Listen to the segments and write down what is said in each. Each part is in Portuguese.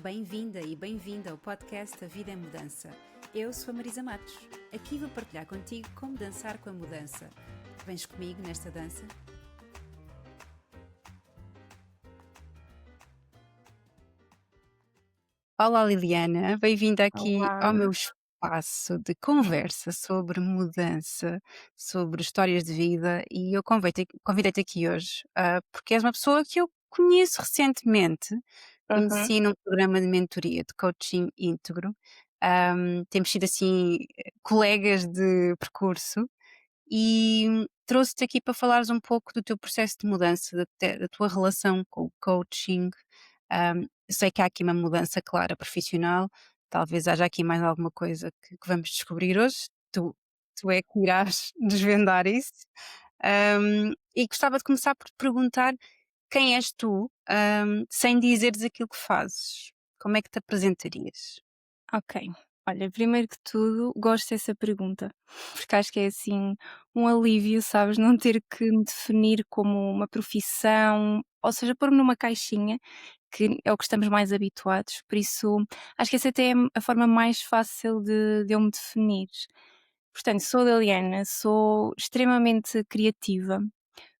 Bem-vinda e bem-vindo ao podcast A Vida é Mudança. Eu sou a Marisa Matos. Aqui vou partilhar contigo como dançar com a mudança. Vens comigo nesta dança? Olá Liliana, bem-vinda aqui ao Olá. meu espaço de conversa sobre mudança, sobre histórias de vida e eu convidei-te aqui hoje porque és uma pessoa que eu conheço recentemente, Uhum. conheci num programa de mentoria de coaching íntegro. Temos sido assim colegas de percurso e trouxe-te aqui para falares um pouco do teu processo de mudança, da tua relação com o coaching. Sei que há aqui uma mudança clara profissional, talvez haja aqui mais alguma coisa que vamos descobrir hoje. Tu é que irás desvendar isso. E gostava de começar por te perguntar quem és tu, sem dizeres aquilo que fazes. Como é que te apresentarias? Ok. Olha, primeiro que tudo, gosto dessa pergunta, porque acho que é assim um alívio, sabes, não ter que me definir como uma profissão, ou seja, pôr-me numa caixinha, que é o que estamos mais habituados. Por isso, acho que essa até é a forma mais fácil de eu me definir. Portanto, sou Liliana, sou extremamente criativa.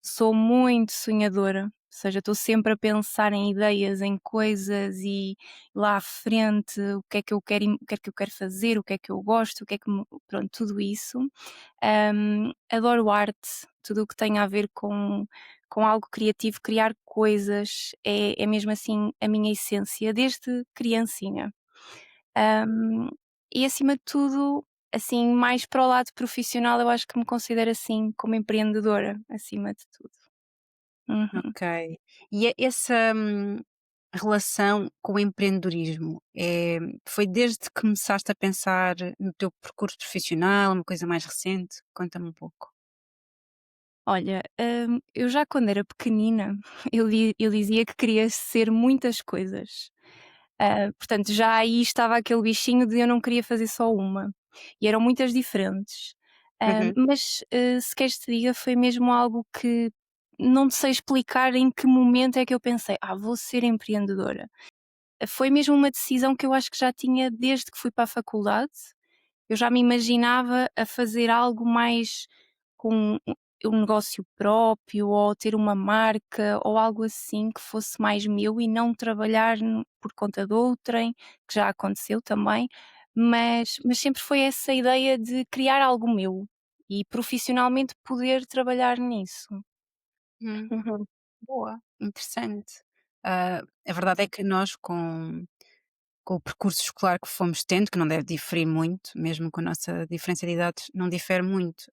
Sou muito sonhadora, ou seja, estou sempre a pensar em ideias, em coisas e lá à frente o que é que eu quero, o que é que eu quero fazer, o que é que eu gosto, o que é que pronto, tudo isso. Adoro arte, tudo o que tem a ver com algo criativo, criar coisas, é mesmo assim a minha essência, desde criancinha. Hum, e acima de tudo, assim, mais para o lado profissional, eu acho que me considero assim como empreendedora, acima de tudo. Uhum. Ok. E essa relação com o empreendedorismo, foi desde que começaste a pensar no teu percurso profissional, uma coisa mais recente? Conta-me um pouco. Olha, eu já quando era pequenina, eu dizia que queria ser muitas coisas. Portanto, já aí estava aquele bichinho de eu não queria fazer só uma, e eram muitas diferentes. Uhum. Mas, se queres te diga, foi mesmo algo que não te sei explicar em que momento é que eu pensei: "Ah, vou ser empreendedora". Foi mesmo uma decisão que eu acho que já tinha desde que fui para a faculdade. Eu já me imaginava a fazer algo mais com um negócio próprio ou ter uma marca ou algo assim que fosse mais meu e não trabalhar por conta de outrem, que já aconteceu também, mas sempre foi essa ideia de criar algo meu e profissionalmente poder trabalhar nisso. Hum, Uhum. boa, interessante. A verdade é que nós com o percurso escolar que fomos tendo, que não deve diferir muito, mesmo com a nossa diferença de idades, não difere muito.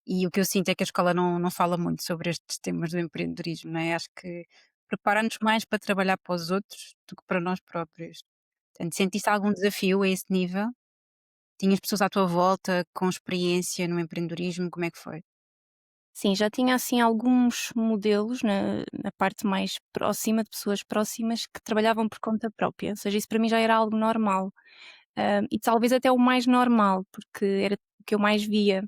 E o que eu sinto é que a escola não fala muito sobre estes temas do empreendedorismo, não é? Acho que prepara-nos mais para trabalhar para os outros do que para nós próprios. Portanto, sentiste algum desafio a esse nível? Tinhas pessoas à tua volta com experiência no empreendedorismo? Como é que foi? Sim, já tinha assim alguns modelos na parte mais próxima, de pessoas próximas que trabalhavam por conta própria, ou seja, isso para mim já era algo normal. E talvez até o mais normal, porque era o que eu mais via.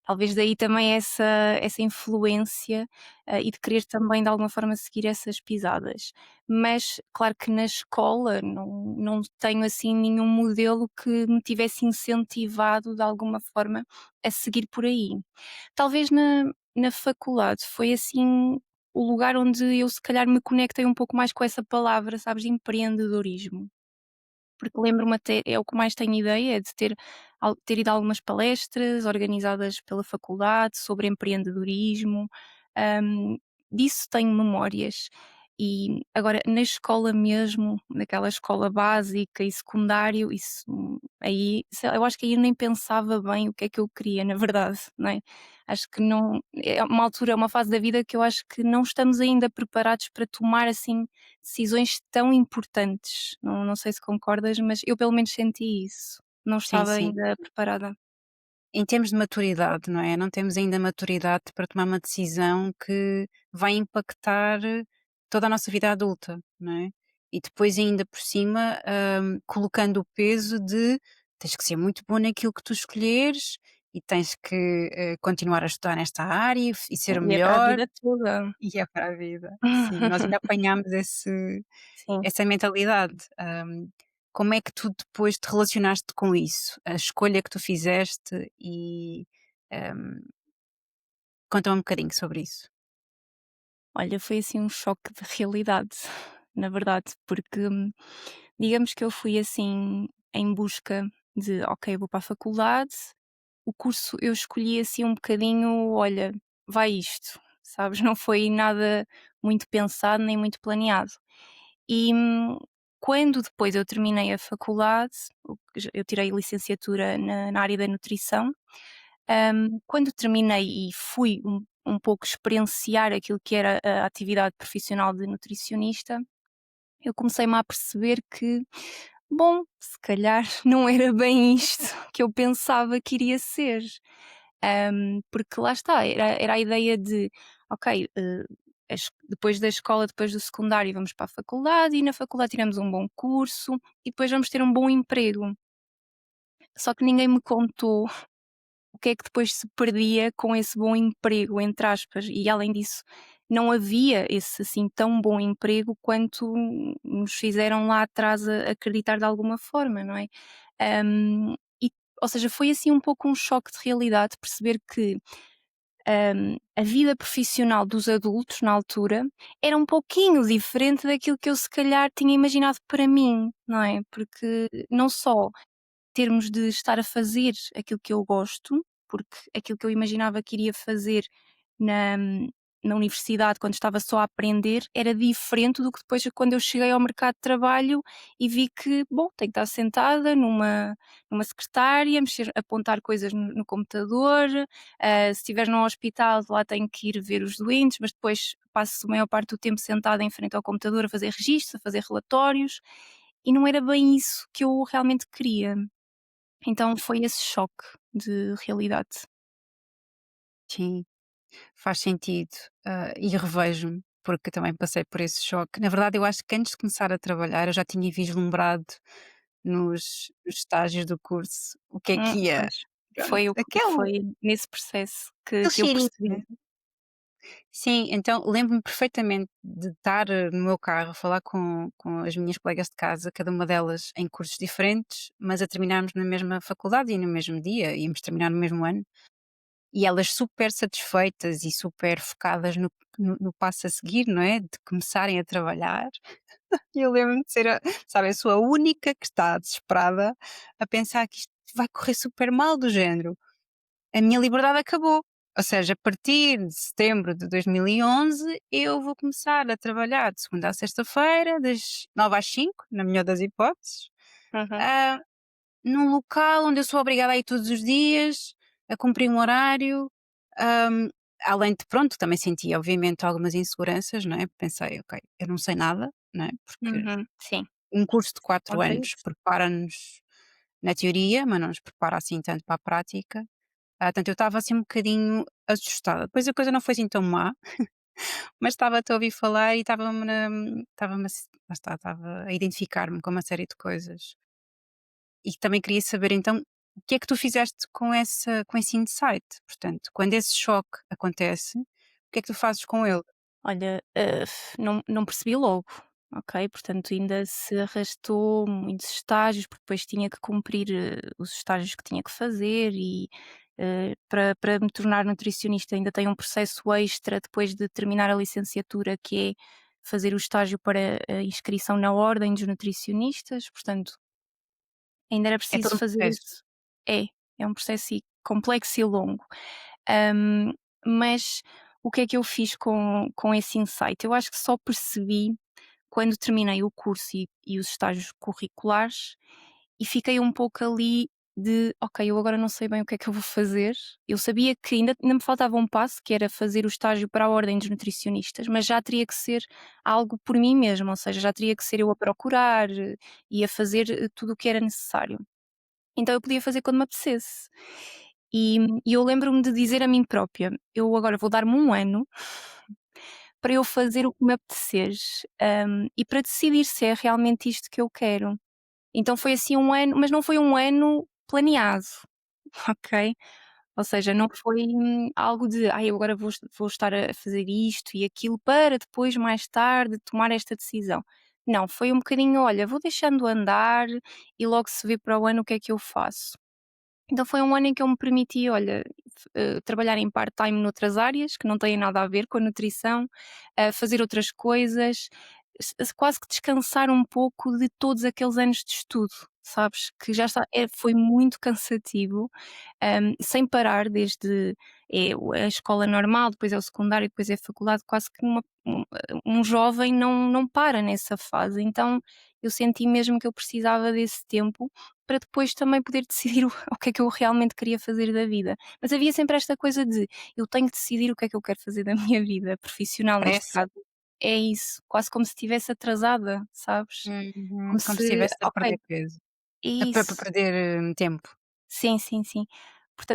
Talvez daí também essa influência, e de querer também de alguma forma seguir essas pisadas. Mas claro que na escola não tenho assim nenhum modelo que me tivesse incentivado de alguma forma a seguir por aí. Talvez na faculdade foi assim o lugar onde eu se calhar me conectei um pouco mais com essa palavra, sabes, de empreendedorismo. Porque lembro-me até é o que mais tenho ideia, é de ter ido a algumas palestras organizadas pela faculdade sobre empreendedorismo, hum, disso tenho memórias. E agora na escola mesmo, naquela escola básica e secundário, isso aí, sei lá, eu acho que aí eu nem pensava bem o que é que eu queria na verdade, não é? Acho que não é uma altura, é uma fase da vida que eu acho que não estamos ainda preparados para tomar assim decisões tão importantes. Não sei se concordas, mas eu pelo menos senti isso. Não Sim, estava sim. ainda preparada. Em termos de maturidade, não é? Não temos ainda maturidade para tomar uma decisão que vai impactar toda a nossa vida adulta, não é? E depois ainda por cima, colocando o peso de tens que ser muito bom naquilo que tu escolheres e tens que, continuar a estudar nesta área e ser o E é para a melhor, vida toda. e é para a vida. Sim, nós ainda apanhámos Sim. essa mentalidade. Como é que tu depois te relacionaste com isso? A escolha que tu fizeste e, hum, conta-me um bocadinho sobre isso. Olha, foi assim um choque de realidade, na verdade, porque digamos que eu fui assim em busca de, ok, vou para a faculdade, o curso eu escolhi assim um bocadinho, olha, vai isto, sabes? Não foi nada muito pensado nem muito planeado. E quando depois eu terminei a faculdade, eu tirei licenciatura na área da nutrição. Quando terminei e fui um pouco experienciar aquilo que era a atividade profissional de nutricionista, eu comecei-me a perceber que, bom, se calhar não era bem isto que eu pensava que iria ser. Porque lá está, era a ideia de, ok, depois da escola, depois do secundário, vamos para a faculdade e na faculdade tiramos um bom curso e depois vamos ter um bom emprego. Só que ninguém me contou o que é que depois se perdia com esse bom emprego, entre aspas, e além disso, não havia esse assim tão bom emprego quanto nos fizeram lá atrás acreditar de alguma forma, não é? E, ou seja, foi assim um pouco um choque de realidade perceber que a vida profissional dos adultos na altura era um pouquinho diferente daquilo que eu se calhar tinha imaginado para mim, não é? Porque não só termos de estar a fazer aquilo que eu gosto, porque aquilo que eu imaginava que iria fazer na na universidade, quando estava só a aprender, era diferente do que depois quando eu cheguei ao mercado de trabalho e vi que, bom, tenho que estar sentada numa secretária, mexer apontar coisas no computador, se estiver num hospital, lá tenho que ir ver os doentes, mas depois passo a maior parte do tempo sentada em frente ao computador a fazer registros, a fazer relatórios, e não era bem isso que eu realmente queria. Então foi esse choque de realidade. Sim, faz sentido, e revejo-me, porque também passei por esse choque. Na verdade, eu acho que antes de começar a trabalhar, eu já tinha vislumbrado nos estágios do curso o que é que ia, Pois. pronto, Foi nesse processo aquele que eu cheirinho, percebi. né. Sim, então lembro-me perfeitamente de estar, no meu carro a falar com as minhas colegas de casa, cada uma delas em cursos diferentes, mas a terminarmos na mesma faculdade e no mesmo dia, íamos terminar no mesmo ano, e elas super satisfeitas e super focadas no passo a seguir, não é, de começarem a trabalhar. E eu lembro-me de ser sabe, eu sou a única que está desesperada a pensar que isto vai correr super mal, do género. A minha liberdade acabou. Ou seja, a partir de setembro de 2011, eu vou começar a trabalhar de segunda a sexta-feira, das 9 às 5, na melhor das hipóteses, Uhum, ah, num local onde eu sou obrigada a ir todos os dias, a cumprir um horário. hum, Além de, pronto, também senti, obviamente, algumas inseguranças, não é? Pensei, ok, eu não sei nada, não é? Porque uhum. Sim, um curso de 4 contra anos isso. prepara-nos na teoria, mas não nos prepara assim tanto para a prática. Portanto, eu estava assim um bocadinho assustada. Depois a coisa não foi assim tão má, mas estava-te a ouvir falar e estava-me lá está, estava a identificar-me com uma série de coisas. E também queria saber então, o que é que tu fizeste com esse insight? Portanto, quando esse choque acontece, o que é que tu fazes com ele? Olha, não percebi logo, ok? Portanto, ainda se arrastou muitos estágios, porque depois tinha que cumprir, os estágios que tinha que fazer e, para me tornar nutricionista ainda tem um processo extra depois de terminar a licenciatura, que é fazer o estágio para a inscrição na ordem dos nutricionistas, portanto, ainda era É preciso todo um fazer processo. esse é, é um processo complexo e longo. Hum, mas o que é que eu fiz com esse insight? Eu acho que só percebi quando terminei o curso e os estágios curriculares e fiquei um pouco ali de: "Ok, eu agora não sei bem o que é que eu vou fazer". Eu sabia que ainda me faltava um passo, que era fazer o estágio para a ordem dos nutricionistas, mas já teria que ser algo por mim mesma, ou seja, já teria que ser eu a procurar e a fazer, tudo o que era necessário. Então eu podia fazer quando me apetecesse. E eu lembro-me de dizer a mim própria: "Eu agora vou dar-me um ano para eu fazer o que me apetecer, e para decidir se é realmente isto que eu quero". Então foi assim um ano, mas não foi um ano planeado, ok? Ou seja, não foi, algo de: "Ai, eu agora vou estar a fazer isto e aquilo para depois, mais tarde, tomar esta decisão". Não, foi um bocadinho: "Olha, vou deixando andar e logo se vê para o ano o que é que eu faço". Então foi um ano em que eu me permiti, olha, trabalhar em part-time noutras áreas que não têm nada a ver com a nutrição, fazer outras coisas, quase que descansar um pouco de todos aqueles anos de estudo, sabes? Que já está, foi muito cansativo, sem parar desde a escola normal, depois é o secundário, depois é a faculdade, quase que um jovem não para nessa fase. Então eu senti mesmo que eu precisava desse tempo para depois também poder decidir o que é que eu realmente queria fazer da vida. Mas havia sempre esta coisa de: "Eu tenho que decidir o que é que eu quero fazer da minha vida", profissional neste Pressa. caso. É isso, quase como se estivesse atrasada, sabes? Uhum. Como Como se se: estivesse a "Ok, perder peso. é Para isso". perder, tempo. Sim, sim, sim.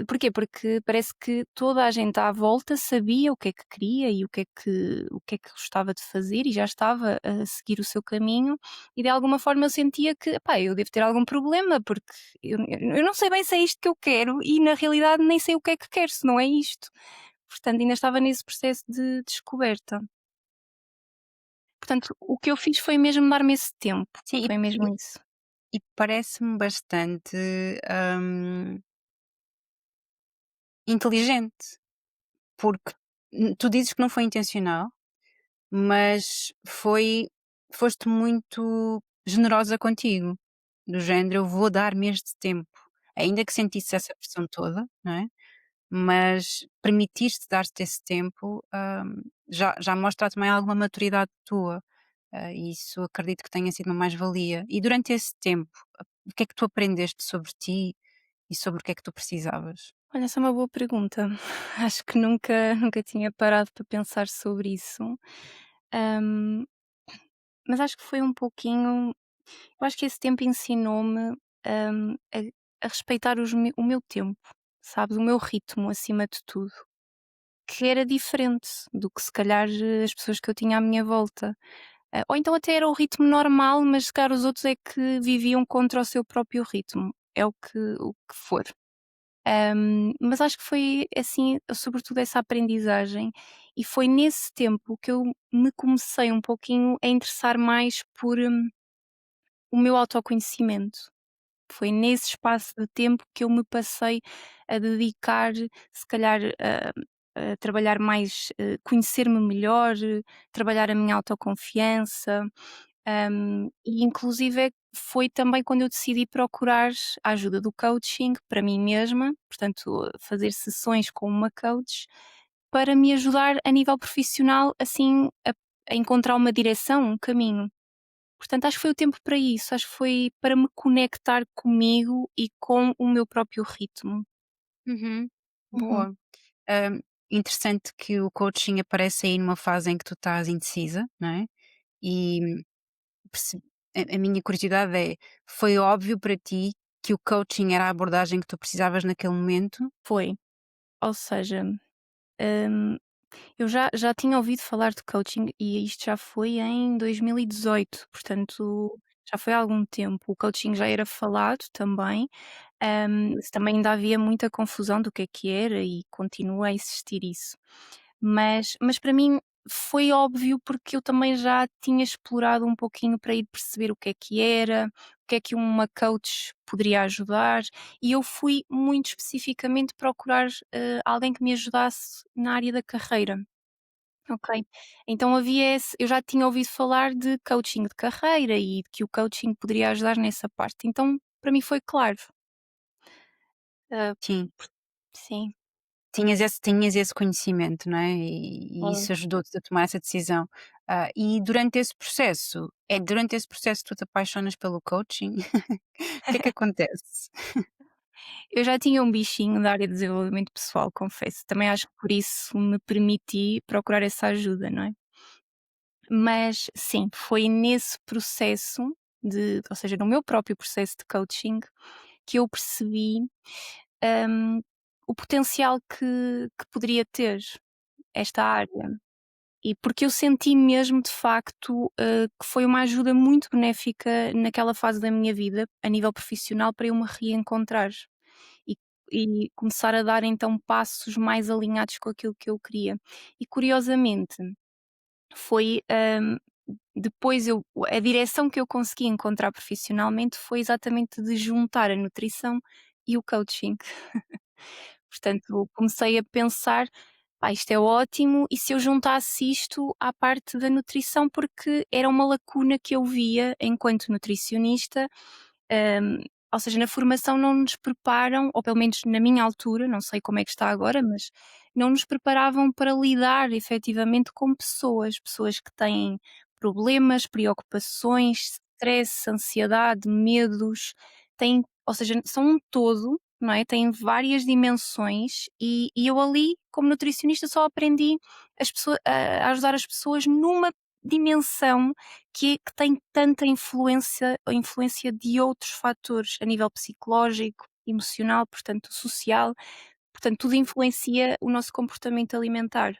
Porquê? Porque parece que toda a gente à volta sabia o que é que queria e o que é que gostava de fazer e já estava a seguir o seu caminho, e de alguma forma eu sentia que: "Epá, eu devo ter algum problema, porque eu não sei bem se é isto que eu quero e na realidade nem sei o que é que quero, se não é isto". Portanto, ainda estava nesse processo de descoberta. Portanto, o que eu fiz foi mesmo dar-me esse tempo, Sim, foi mesmo isso. e parece-me bastante, hum, inteligente, porque, tu dizes que não foi intencional, mas foste muito generosa contigo, do género: "Eu vou dar-me este tempo", ainda que sentisse essa pressão toda, não é, mas permitiste dar-te esse tempo, já mostra também alguma maturidade tua, e isso acredito que tenha sido uma mais-valia. E durante esse tempo, o que é que tu aprendeste sobre ti e sobre o que é que tu precisavas? Olha, essa é uma boa pergunta. Acho que nunca tinha parado para pensar sobre isso. Hum, mas acho que foi um pouquinho, eu acho que esse tempo ensinou-me, a respeitar o meu tempo, sabes? O meu ritmo acima de tudo, que era diferente do que se calhar as pessoas que eu tinha à minha volta. Ou então até era o ritmo normal, mas se calhar os outros é que viviam contra o seu próprio ritmo. É o que for. Mas acho que foi, assim, sobretudo essa aprendizagem, e foi nesse tempo que eu me comecei um pouquinho a interessar mais por, o meu autoconhecimento. Foi nesse espaço de tempo que eu me passei a dedicar, se calhar, a trabalhar mais, conhecer-me melhor, trabalhar a minha autoconfiança. E inclusive foi também quando eu decidi procurar a ajuda do coaching para mim mesma, portanto, fazer sessões com uma coach, para me ajudar a nível profissional, assim, a encontrar uma direção, um caminho. Portanto, acho que foi o tempo para isso, acho que foi para me conectar comigo e com o meu próprio ritmo. Uhum, Uhum. boa. Hum, interessante que o coaching aparece aí numa fase em que tu estás indecisa, não é? E perce a minha curiosidade é: foi óbvio para ti que o coaching era a abordagem que tu precisavas naquele momento? Foi. Ou seja, hum, eu já tinha ouvido falar de coaching e isto já foi em 2018, portanto, já foi há algum tempo. O coaching já era falado também, mas também ainda havia muita confusão do que era e continua a existir isso. Mas para mim foi óbvio, porque eu também já tinha explorado um pouquinho para ir perceber o que era, o que é que uma coach poderia ajudar, e eu fui muito especificamente procurar, alguém que me ajudasse na área da carreira. Ok. Então havia esse, eu já tinha ouvido falar de coaching de carreira e de que o coaching poderia ajudar nessa parte, então para mim foi claro. Ah, Sim, sim, tinhas esse conhecimento, não é? E foi. isso ajudou-te a tomar essa decisão. E durante esse processo tu te apaixonas pelo coaching? O que é que acontece? Eu já tinha um bichinho da área de desenvolvimento pessoal, confesso. Também acho que por isso me permiti procurar essa ajuda, não é? Mas sim, foi nesse processo ou seja, no meu próprio processo de coaching, que eu percebi, hum, o potencial que poderia ter esta área. E porque eu senti mesmo, de facto, que foi uma ajuda muito benéfica naquela fase da minha vida, a nível profissional, para eu me reencontrar. E e começar a dar então passos mais alinhados com aquilo que eu queria. E curiosamente foi, depois a direção que eu consegui encontrar profissionalmente foi exatamente de juntar a nutrição e o coaching. Portanto, comecei a pensar: "Pá, isto é ótimo, e se eu juntasse isto à parte da nutrição?", porque era uma lacuna que eu via enquanto nutricionista. hum, ou seja, na formação não nos preparam, ou pelo menos na minha altura, não sei como é que está agora, mas não nos preparavam para lidar efetivamente com pessoas, pessoas que têm problemas, preocupações, stress, ansiedade, medos, têm, ou seja, são um todo, não é? Têm várias dimensões, e eu ali, como nutricionista, só aprendi a ajudar as pessoas numa dimensão que tem tanta influência de outros fatores a nível psicológico, emocional, portanto social, portanto tudo influencia o nosso comportamento alimentar.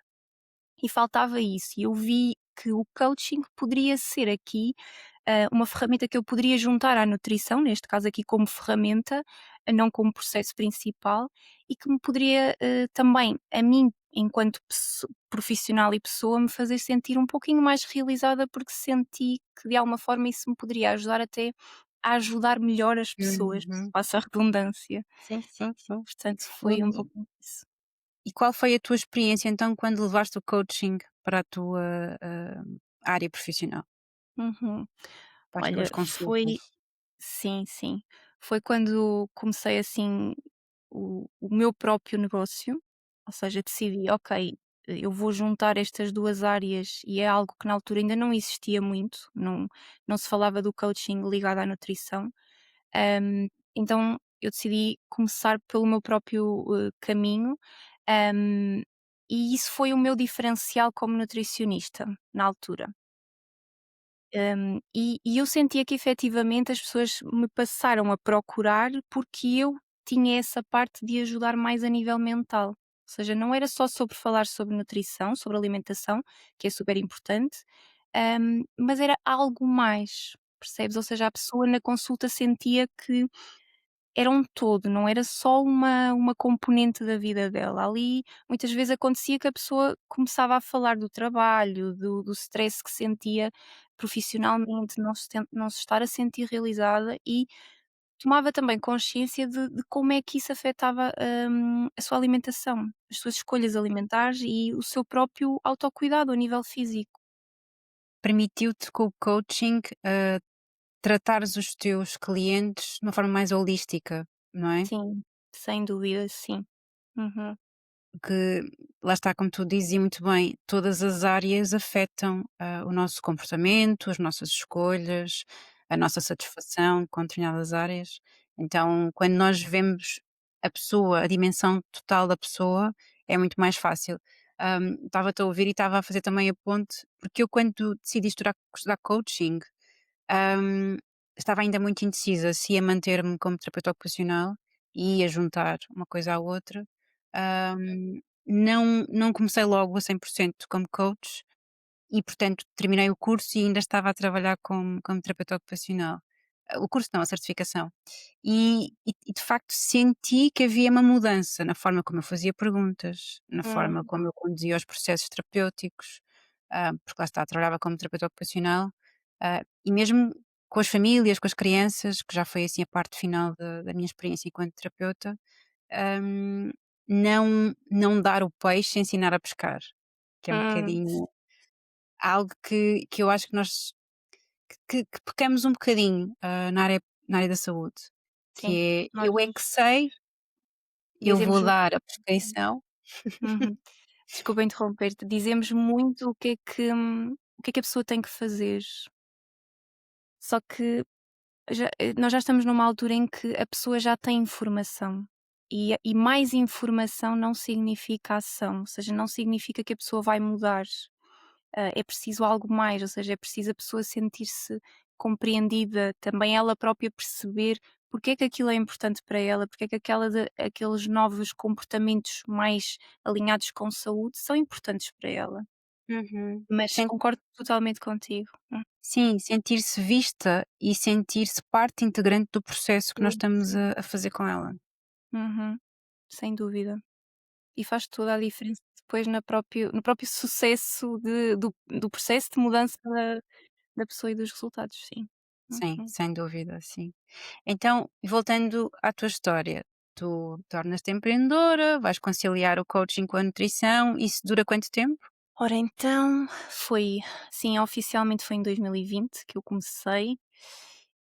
E faltava isso, e eu vi que o coaching poderia ser aqui, uma ferramenta que eu poderia juntar à nutrição, neste caso aqui como ferramenta, não como processo principal, e que me poderia, também, a mim, enquanto profissional e pessoa, me fazer sentir um pouquinho mais realizada, porque senti que de alguma forma isso me poderia ajudar até a ajudar melhor as pessoas, Uhum. passa a redundância. Sim, sim, sim. Portanto, foi um E pouco isso. e qual foi a tua experiência então quando levaste o coaching para a tua, área profissional? Uhum. Para as tuas Olha, consultas? foi sim, sim. Foi quando comecei, assim, o meu próprio negócio, ou seja, decidi: "Ok, eu vou juntar estas 2 áreas", e é algo que na altura ainda não existia muito, não se falava do coaching ligado à nutrição. Então eu decidi começar pelo meu próprio, caminho, hum, e isso foi o meu diferencial como nutricionista, na altura. E eu sentia que efetivamente as pessoas me passaram a procurar porque eu tinha essa parte de ajudar mais a nível mental. Ou seja, não era só sobre falar sobre nutrição, sobre alimentação, que é super importante, mas era algo mais, percebes? Ou seja, a pessoa na consulta sentia que era um todo, não era só uma componente da vida dela. Ali, muitas vezes acontecia que a pessoa começava a falar do trabalho, do stress que sentia profissionalmente, não se estar a sentir realizada, e tomava também consciência de como é que isso afetava, a sua alimentação, as suas escolhas alimentares e o seu próprio autocuidado a nível físico. Permitiu-te com o coaching, tratares os teus clientes de uma forma mais holística, não é? Sim, sem dúvida, sim. Uhum. Que lá está, como tu dizes e muito bem, todas as áreas afetam, o nosso comportamento, as nossas escolhas, a nossa satisfação com determinadas áreas. Então, quando nós vemos a pessoa, a dimensão total da pessoa, é muito mais fácil. Estava-te a ouvir e estava a fazer também a ponte, porque eu quando decidi estudar coaching, hum, estava ainda muito indecisa se ia manter-me como terapeuta ocupacional e ia juntar uma coisa à outra. Não comecei logo a 100% como coach e, portanto, terminei o curso e ainda estava a trabalhar como terapeuta ocupacional. O curso não, a certificação. E de facto senti que havia uma mudança na forma como eu fazia perguntas, na Hum, forma como eu conduzia os processos terapêuticos, porque lá está, trabalhava como terapeuta ocupacional, e mesmo com as famílias, com as crianças, que já foi assim a parte final da minha experiência enquanto terapeuta, hum, não dar o peixe, ensinar a pescar, que é um bocadinho algo que eu acho que nós que pecamos um bocadinho, na área da saúde, sim. que é: Nós eu é que sei, eu dizemos vou mu dar a prescrição. Uhum. Desculpa interromper-te, dizemos muito o que é que a pessoa tem que fazer, só que nós já estamos numa altura em que a pessoa já tem informação, e mais informação não significa ação, ou seja, não significa que a pessoa vai mudar. É preciso algo mais, ou seja, é preciso a pessoa sentir-se compreendida, também ela própria perceber porque é que aquilo é importante para ela, porque é que aqueles novos comportamentos mais alinhados com saúde são importantes para ela. Uhum. Mas concordo totalmente contigo. Sim, sentir-se vista e sentir-se parte integrante do processo que nós estamos Isso. a fazer com ela. Uhum. sem dúvida. E faz toda a diferença depois no próprio sucesso do processo de mudança da pessoa e dos resultados, sim. Sim, Uhum. sem dúvida, sim. Então, voltando à tua história, tu tornas-te empreendedora, vais conciliar o coaching com a nutrição, isso dura quanto tempo? Ora então, foi sim, oficialmente foi em 2020 que eu comecei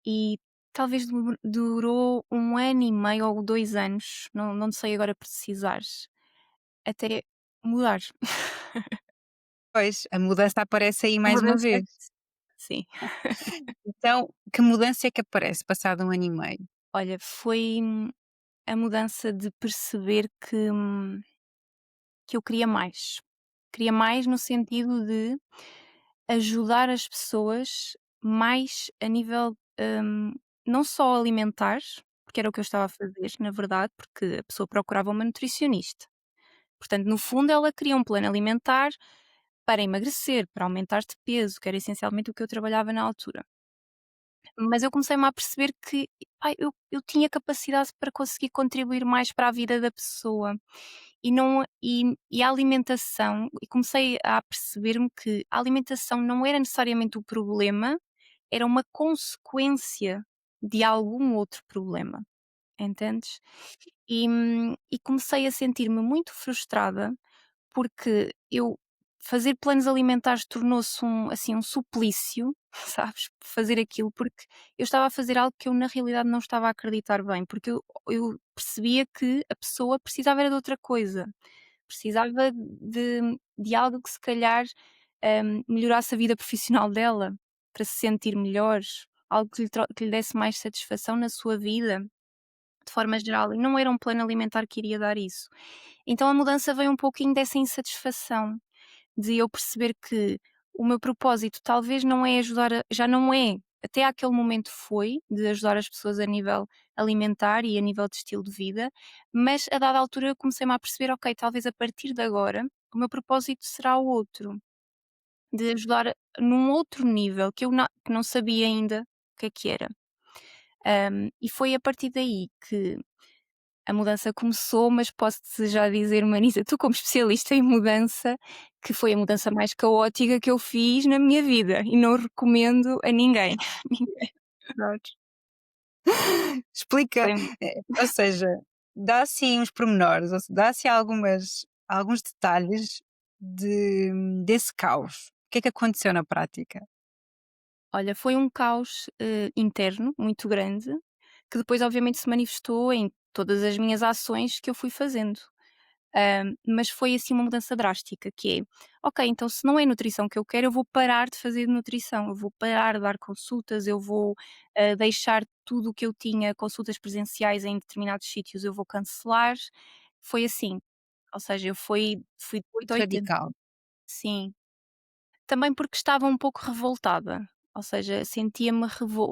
e talvez durou 1 ano e meio ou 2 anos, não sei agora precisar, até mudar. Pois, a mudança aparece aí A mais uma mudança vez. sim. Então, que mudança é que aparece passado 1 ano e meio? Olha, foi a mudança de perceber que eu queria mais. Queria mais no sentido de ajudar as pessoas mais a nível, não só alimentar, porque era o que eu estava a fazer, na verdade, porque a pessoa procurava uma nutricionista. Portanto, no fundo, ela queria um plano alimentar para emagrecer, para aumentar de peso, que era essencialmente o que eu trabalhava na altura. Mas eu comecei-me a perceber que, ai, eu tinha capacidade para conseguir contribuir mais para a vida da pessoa. E a alimentação e comecei a perceber-me que a alimentação não era necessariamente o problema, era uma consequência de algum outro problema, entendes? E comecei a sentir-me muito frustrada porque eu fazer planos alimentares tornou-se assim, um suplício, sabes, fazer aquilo, porque eu estava a fazer algo que eu na realidade não estava a acreditar bem, porque eu percebia que a pessoa precisava era de outra coisa, precisava de algo que se calhar, melhorasse a vida profissional dela, para se sentir melhor, algo que lhe desse mais satisfação na sua vida, de forma geral, e não era um plano alimentar que iria dar isso. Então a mudança veio um pouquinho dessa insatisfação, de eu perceber que o meu propósito talvez não é ajudar já não é, até àquele momento foi, de ajudar as pessoas a nível alimentar e a nível de estilo de vida, mas a dada altura eu comecei-me a perceber: "Ok, talvez a partir de agora, o meu propósito será o outro, de ajudar num outro nível que não sabia ainda o que era". E foi a partir daí que a mudança começou, mas posso-te já dizer, Marisa, tu como especialista em mudança, que foi a mudança mais caótica que eu fiz na minha vida e não recomendo a ninguém. Ninguém. Pronto. Explica, Foi ou seja, dá assim uns pormenores, ou se dá assim alguns detalhes desse caos. O que é que aconteceu na prática? olha, foi um caos, interno muito grande, que depois obviamente se manifestou em todas as minhas ações que eu fui fazendo. Mas foi assim uma mudança drástica, que é, ok, então se não é nutrição que eu quero, eu vou parar de fazer nutrição, eu vou parar de dar consultas, eu vou deixar tudo o que eu tinha, consultas presenciais em determinados sítios, eu vou cancelar. Foi assim, ou seja, fui de Muito 80, radical. sim. Também porque estava um pouco revoltada, ou seja, sentia-me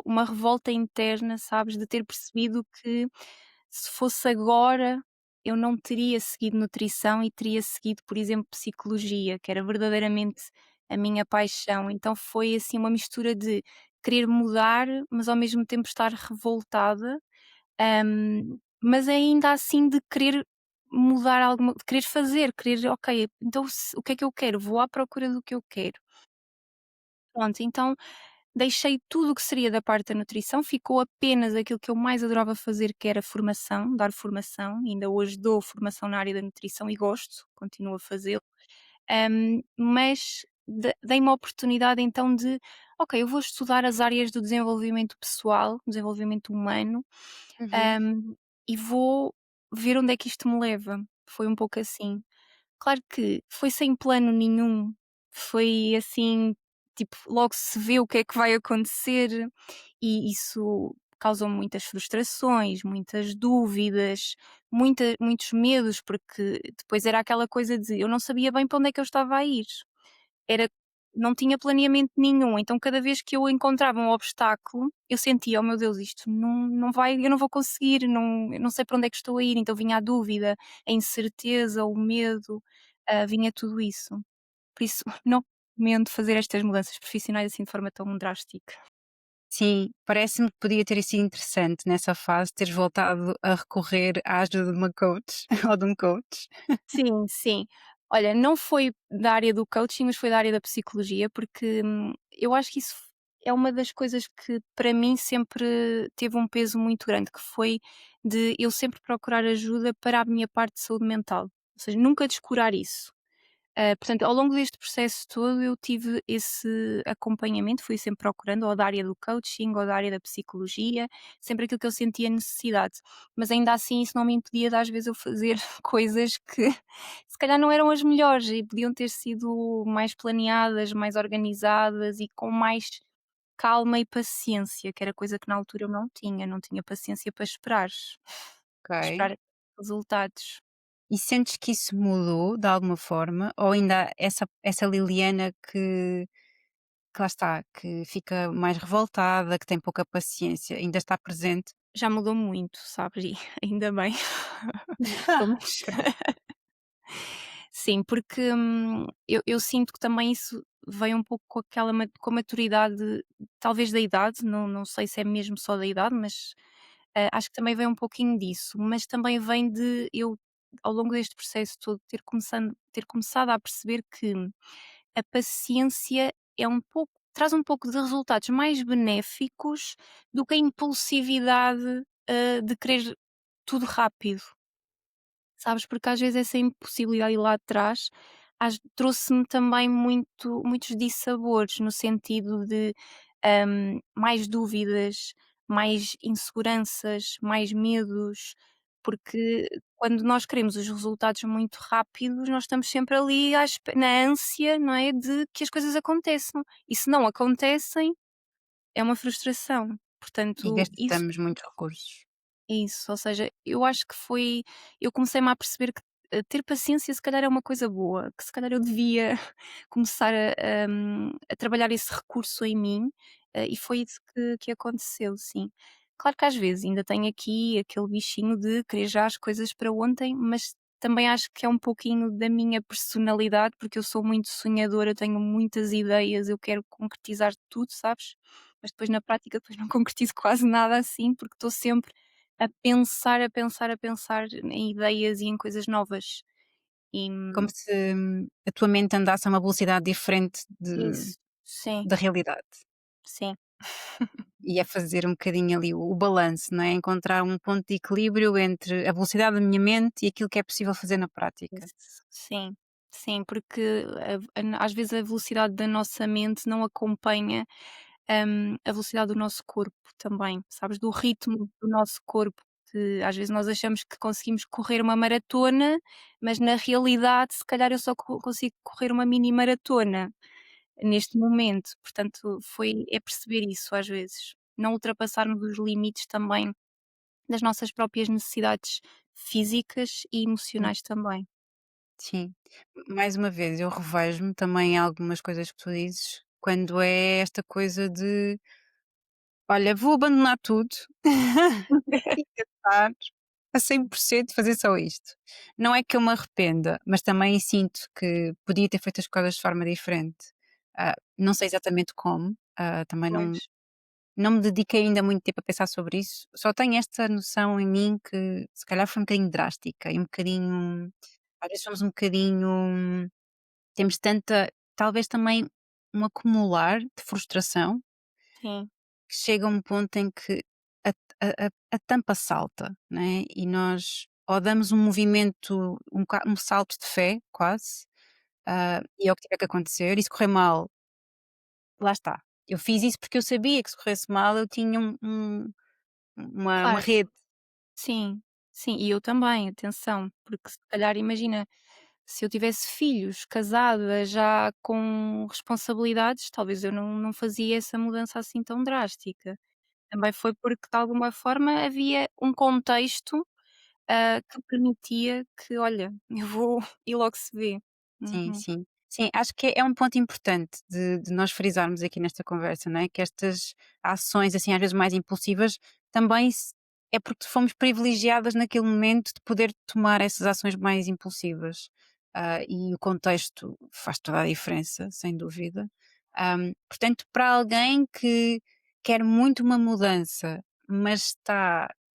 uma revolta interna, sabes, de ter percebido que se fosse agora eu não teria seguido nutrição e teria seguido, por exemplo, psicologia, que era verdadeiramente a minha paixão. Então foi assim uma mistura de querer mudar, mas ao mesmo tempo estar revoltada, mas ainda assim de querer mudar alguma, de querer fazer, querer, ok, então o que é que eu quero? Vou à procura do que eu quero. Pronto, então deixei tudo o que seria da parte da nutrição, ficou apenas aquilo que eu mais adorava fazer, que era formação, dar formação. Ainda hoje dou formação na área da nutrição e gosto, continuo a fazê-lo. Mas dei-me a oportunidade então de, ok, eu vou estudar as áreas do desenvolvimento pessoal, desenvolvimento humano, Uhum. hum, e vou ver onde é que isto me leva. Foi um pouco assim. Claro que foi sem plano nenhum, foi assim, tipo, logo se vê o que é que vai acontecer e isso causou muitas frustrações, muitas dúvidas, muitos medos, porque depois era aquela coisa de eu não sabia bem para onde é que eu estava a ir. Era Não tinha planeamento nenhum, então cada vez que eu encontrava um obstáculo, eu sentia: "Oh meu Deus, isto não vai, eu não vou conseguir, eu não sei para onde é que estou a ir", então vinha a dúvida, a incerteza, o medo, vinha tudo isso. Por isso, não recomendo fazer estas mudanças profissionais assim de forma tão drástica. sim, parece-me que podia ter sido interessante nessa fase teres voltado a recorrer à ajuda de uma coach ou de um coach. Sim, sim. Olha, não foi da área do coaching, mas foi da área da psicologia, porque, eu acho que isso é uma das coisas que para mim sempre teve um peso muito grande, que foi de eu sempre procurar ajuda para a minha parte de saúde mental, ou seja, nunca descurar isso. Portanto, ao longo deste processo todo eu tive esse acompanhamento, fui sempre procurando, ou da área do coaching, ou da área da psicologia, sempre aquilo que eu sentia necessidade. Mas ainda assim isso não me impedia de às vezes eu fazer coisas que se calhar não eram as melhores e podiam ter sido mais planeadas, mais organizadas e com mais calma e paciência, que era coisa que na altura eu não tinha paciência para Ok. esperar resultados. E sentes que isso mudou de alguma forma? Ou ainda há essa Liliana que lá está, que fica mais revoltada, que tem pouca paciência, ainda está presente? Já mudou muito, sabes, e ainda bem. Pelo menos Ok. sim, porque, eu sinto que também isso vem um pouco com aquela com a maturidade, talvez da idade, não sei se é mesmo só da idade, mas, acho que também vem um pouquinho disso, mas também vem de eu, ao longo deste processo todo, ter começado a perceber que a paciência é um pouco traz um pouco de resultados mais benéficos do que a impulsividade, de querer tudo rápido. Sabes, porque às vezes essa impossibilidade de ir lá atrás trouxe-me também muitos dissabores, no sentido de, mais dúvidas, mais inseguranças, mais medos, porque quando nós queremos os resultados muito rápidos, nós estamos sempre ali na ânsia, não é, de que as coisas aconteçam. E se não acontecem, é uma frustração. E Portanto, isso gastamos muitos recursos. isso, ou seja, eu acho que foi eu comecei-me a perceber que, ter paciência se calhar é uma coisa boa, que se calhar eu devia começar a trabalhar esse recurso em mim, e foi isso que aconteceu, sim. Claro que às vezes ainda tenho aqui aquele bichinho de querer já as coisas para ontem, mas também acho que é um pouquinho da minha personalidade, porque eu sou muito sonhadora, tenho muitas ideias, eu quero concretizar tudo, sabes? Mas depois na prática depois não concretizo quase nada assim, porque estou sempre a pensar, a pensar, a pensar em ideias e em coisas novas. E Como se a tua mente andasse a uma velocidade diferente isso, sim, da realidade. sim, E é fazer um bocadinho ali o balanço, não é? Encontrar um ponto de equilíbrio entre a velocidade da minha mente e aquilo que é possível fazer na prática. isso, sim, sim, porque às vezes a velocidade da nossa mente não acompanha, a velocidade do nosso corpo também, sabes? Do ritmo do nosso corpo, que às vezes nós achamos que conseguimos correr uma maratona, mas na realidade se calhar eu só consigo correr uma mini maratona. Neste momento, portanto, é perceber isso às vezes, não ultrapassarmos os limites também das nossas próprias necessidades físicas e Sim. emocionais também. Sim. Mais uma vez, eu revejo-me também em algumas coisas que tu dizes, quando é esta coisa de: "Olha, vou abandonar tudo e tentar a 100% fazer só isto". Não é que eu me arrependa, mas também sinto que podia ter feito as coisas de forma diferente. Não sei exatamente como, também Pois, não me dediquei ainda muito tempo a pensar sobre isso, só tenho esta noção em mim que se calhar foi um bocadinho drástica e um bocadinho às vezes somos um bocadinho temos tanta talvez também um acumular de frustração, sim, que chega a um ponto em que a tampa salta, né, e nós ou damos um movimento, um salto de fé quase, e é o que tiver que acontecer, e se correr mal, lá está. Eu fiz isso porque eu sabia que se corresse mal eu tinha uma claro, rede. sim, sim, e eu também, atenção, porque se calhar imagina, se eu tivesse filhos, casada, já com responsabilidades, talvez eu não fazia essa mudança assim tão drástica. Também foi porque de alguma forma havia um contexto, que permitia que: "Olha, eu vou e logo se vê". Sim, Uhum. sim. Sim, acho que é um ponto importante de nós frisarmos aqui nesta conversa, não é? Que estas ações, assim, às vezes mais impulsivas, também é porque fomos privilegiadas naquele momento de poder tomar essas ações mais impulsivas. E o contexto faz toda a diferença, sem dúvida. Portanto, para alguém que quer muito uma mudança, mas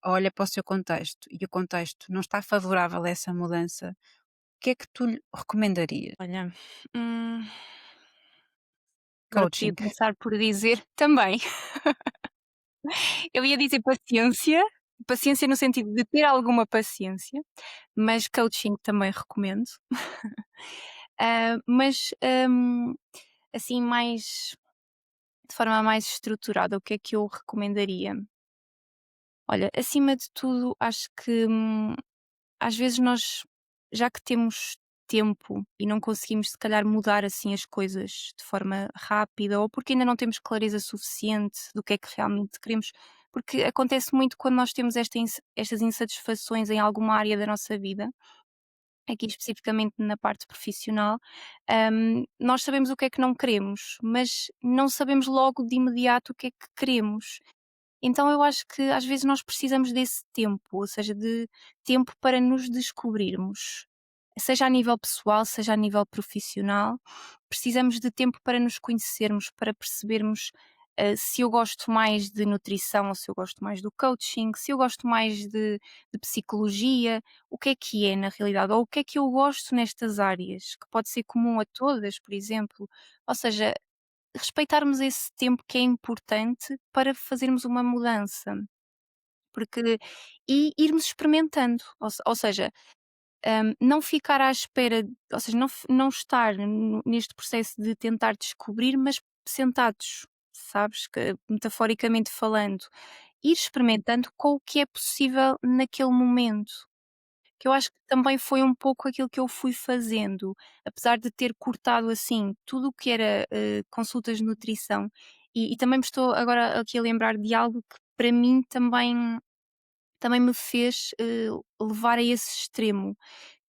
olha para o seu contexto e o contexto não está favorável a essa mudança, o que é que tu lhe recomendarias? Olha, hum, agora podia Coaching. começar por dizer também. Eu ia dizer paciência, paciência no sentido de ter alguma paciência, mas coaching também recomendo. Mas, assim mais de forma mais estruturada, o que é que eu recomendaria? Olha, acima de tudo, acho que, às vezes nós, já que temos tempo e não conseguimos se calhar mudar assim as coisas de forma rápida, ou porque ainda não temos clareza suficiente do que é que realmente queremos, porque acontece muito quando nós temos estas insatisfações em alguma área da nossa vida, aqui especificamente na parte profissional, nós sabemos o que é que não queremos, mas não sabemos logo de imediato o que é que queremos. Então eu acho que às vezes nós precisamos desse tempo, ou seja, de tempo para nos descobrirmos. Seja a nível pessoal, seja a nível profissional, precisamos de tempo para nos conhecermos, para percebermos se eu gosto mais de nutrição ou se eu gosto mais do coaching, se eu gosto mais de psicologia, o que é na realidade, ou o que é que eu gosto nestas áreas, que pode ser comum a todas, por exemplo. Ou seja, respeitarmos esse tempo que é importante para fazermos uma mudança, porque e irmos experimentando, ou seja, não ficar à espera, ou seja, não estar neste processo de tentar descobrir, mas sentados, sabes, que metaforicamente falando, ir experimentando com o que é possível naquele momento. Que eu acho que também foi um pouco aquilo que eu fui fazendo, apesar de ter cortado, assim, tudo o que era, consultas de nutrição, e também me estou agora aqui a lembrar de algo que para mim também me fez, levar a esse extremo,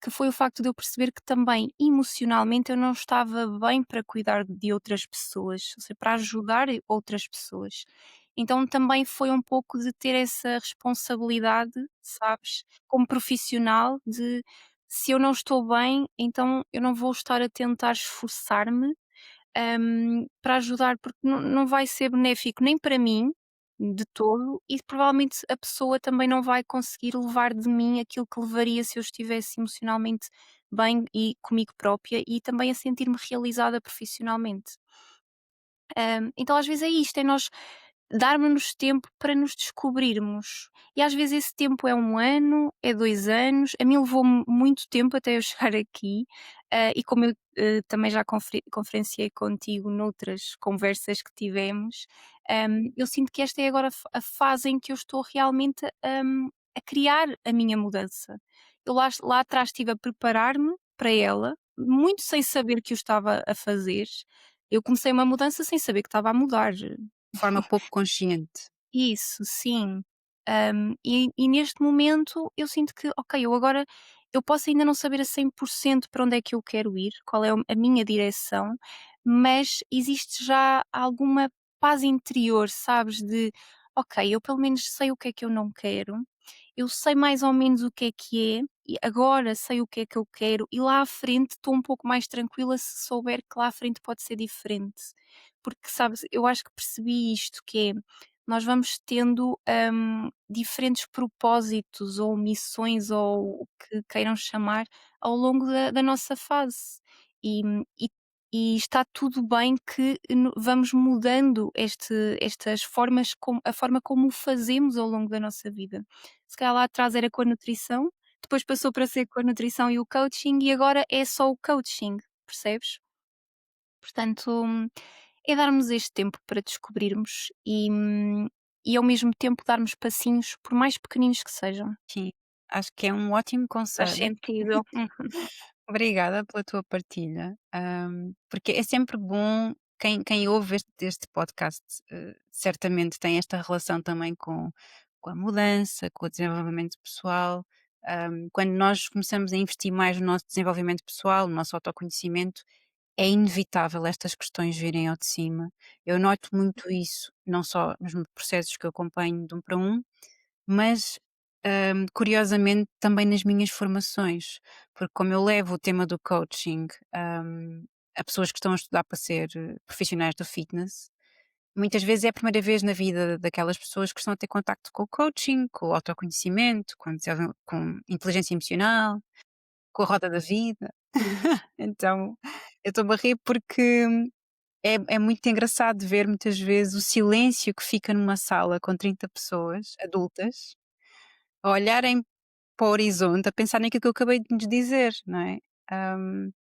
que foi o facto de eu perceber que também emocionalmente eu não estava bem para cuidar de outras pessoas, ou seja, para ajudar outras pessoas. Então também foi um pouco de ter essa responsabilidade, sabes, como profissional, de se eu não estou bem, então eu não vou estar a tentar esforçar-me para ajudar, porque não vai ser benéfico nem para mim, de todo, e provavelmente a pessoa também não vai conseguir levar de mim aquilo que levaria se eu estivesse emocionalmente bem e comigo própria e também a sentir-me realizada profissionalmente. Então às vezes é isto, é nós darmos-nos tempo para nos descobrirmos. E às vezes esse tempo é 1 ano, é 2 anos, a mim levou-me muito tempo até eu chegar aqui, e como eu, também já conferenciei contigo noutras conversas que tivemos, eu sinto que esta é agora a fase em que eu estou realmente, a criar a minha mudança. Eu lá atrás estive a preparar-me para ela, muito sem saber que o estava a fazer. Eu comecei uma mudança sem saber que estava a mudar. De forma pouco consciente. Isso, sim. E neste momento eu sinto que, ok, eu posso ainda não saber a 100% para onde é que eu quero ir, qual é a minha direção, mas existe já alguma paz interior, sabes? De, ok, eu pelo menos sei o que é que eu não quero, eu sei mais ou menos o que é, e agora sei o que é que eu quero, e lá à frente estou um pouco mais tranquila se souber que lá à frente pode ser diferente. Porque, sabes, eu acho que percebi isto, que é, nós vamos tendo, diferentes propósitos ou missões ou o que queiram chamar, ao longo da nossa fase. E e e está tudo bem que vamos mudando estas formas como a forma como o fazemos ao longo da nossa vida. Se calhar lá atrás era com a nutrição, depois passou para ser com a nutrição e o coaching e agora é só o coaching, percebes? Portanto, é darmos este tempo para descobrirmos e ao mesmo tempo darmos passinhos, por mais pequeninos que sejam. Sim, acho que é um ótimo Faz conselho. sentido. Obrigada pela tua partilha, porque é sempre bom quem ouve este podcast, certamente tem esta relação também com a mudança, com o desenvolvimento pessoal. Quando nós começamos a investir mais no nosso desenvolvimento pessoal, no nosso autoconhecimento, é inevitável estas questões virem ao de cima. Eu noto muito isso, não só nos processos que eu acompanho de um para um, mas, curiosamente também nas minhas formações, porque como eu levo o tema do coaching, a pessoas que estão a estudar para ser profissionais do fitness, muitas vezes é a primeira vez na vida daquelas pessoas que estão a ter contacto com o coaching, com o autoconhecimento, com inteligência emocional, com a roda da vida. Então, eu estou-me a rir porque é muito engraçado ver muitas vezes o silêncio que fica numa sala com 30 pessoas adultas, a olharem para o horizonte, a pensar naquilo que eu acabei de lhes dizer, não é? Hum,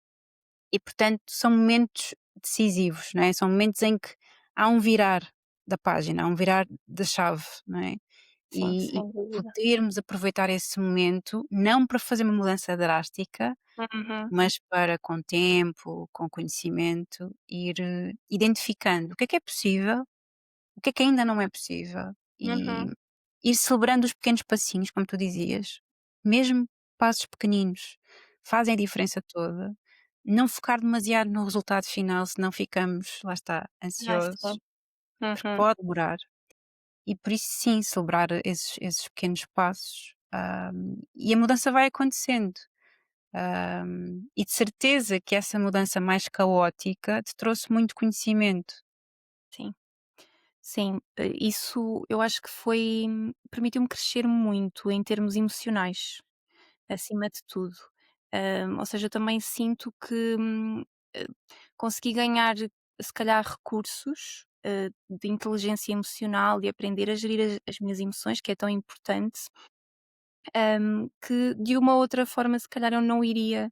e portanto são momentos decisivos, não é? São momentos em que há um virar da página, há um virar da chave, não é? Sim, E sem dúvida. podermos aproveitar esse momento, não para fazer uma mudança drástica, Uhum, mas para com tempo, com conhecimento, ir identificando o que é possível, o que é que ainda não é possível e uhum, ir celebrando os pequenos passinhos, como tu dizias, mesmo passos pequeninos, fazem a diferença toda. Não focar demasiado no resultado final, senão ficamos, lá está, lá está. ansiosos, porque Uhum, pode demorar. E por isso sim, celebrar esses pequenos passos, e a mudança vai acontecendo. E de certeza que essa mudança mais caótica te trouxe muito conhecimento. sim. Sim, isso eu acho que foi permitiu-me crescer muito em termos emocionais, acima de tudo. Ou seja, eu também sinto que, eh, consegui ganhar, se calhar, recursos, de inteligência emocional e aprender a gerir as minhas emoções, que é tão importante, que de uma outra forma se calhar eu não iria,